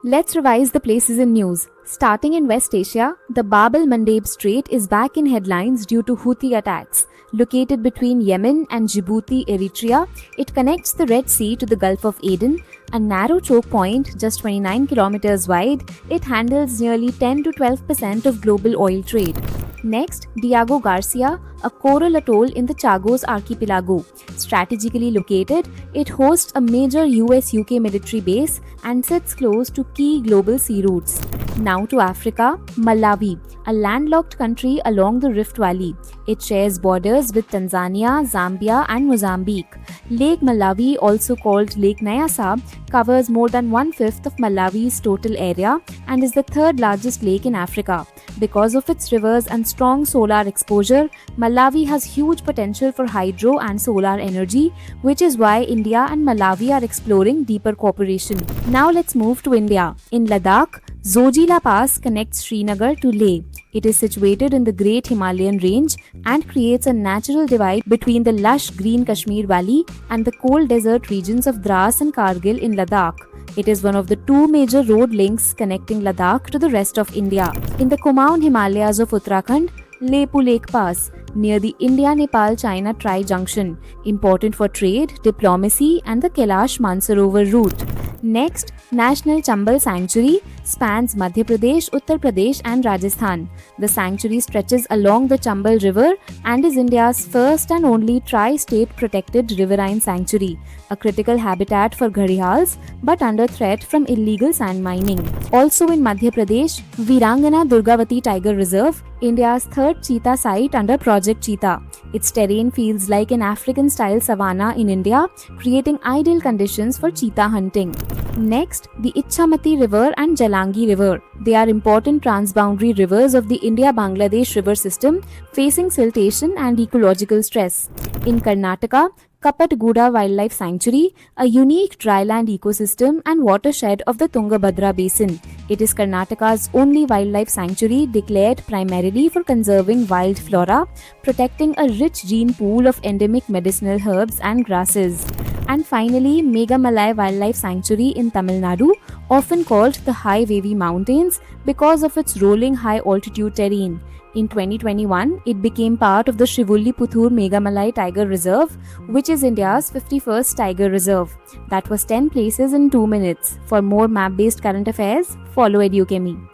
Let's revise the places in news. Starting in West Asia, the Bab el Mandeb Strait is back in headlines due to Houthi attacks. Located between Yemen and Djibouti, Eritrea, it connects the Red Sea to the Gulf of Aden. A narrow choke point, just 29 kilometers wide, it handles nearly 10 to 12% of global oil trade. Next, Diego Garcia, a coral atoll in the Chagos archipelago. Strategically located, it hosts a major US-UK military base and sits close to key global sea routes. Now to Africa, Malawi, a landlocked country along the Rift Valley. It shares borders with Tanzania, Zambia and Mozambique. Lake Malawi, also called Lake Nyasa, covers more than one-fifth of Malawi's total area and is the third largest lake in Africa. Because of its rivers and strong solar exposure, Malawi has huge potential for hydro and solar energy, which is why India and Malawi are exploring deeper cooperation. Now let's move to India. In Ladakh, Zojila Pass connects Srinagar to Leh. It is situated in the Great Himalayan Range and creates a natural divide between the lush green Kashmir Valley and the cold desert regions of Dras and Kargil in Ladakh. It is one of the two major road links connecting Ladakh to the rest of India. In the Kumaon Himalayas of Uttarakhand, Lepu Lake Pass, near the India-Nepal-China Tri-Junction, important for trade, diplomacy and the Kailash Mansarovar route. Next, National Chambal Sanctuary spans Madhya Pradesh, Uttar Pradesh and Rajasthan. The sanctuary stretches along the Chambal River and is India's first and only tri-state protected riverine sanctuary, a critical habitat for gharials but under threat from illegal sand mining. Also in Madhya Pradesh, Virangana Durgavati Tiger Reserve, India's third cheetah site under Project Cheetah. Its terrain feels like an African-style savanna in India, creating ideal conditions for cheetah hunting. Next, the Ichamati River and Jalangi River. They are important transboundary rivers of the India-Bangladesh river system, facing siltation and ecological stress. In Karnataka, Kapatguda Wildlife Sanctuary, a unique dryland ecosystem and watershed of the Tungabhadra Basin. It is Karnataka's only wildlife sanctuary declared primarily for conserving wild flora, protecting a rich gene pool of endemic medicinal herbs and grasses. And finally, Megamalai Wildlife Sanctuary in Tamil Nadu, often called the High Wavy Mountains because of its rolling high-altitude terrain. In 2021, it became part of the Srivulliputhur Megamalai Tiger Reserve, which is India's 51st tiger reserve. That was 10 places in 2 minutes. For more map-based current affairs, follow EduChemy.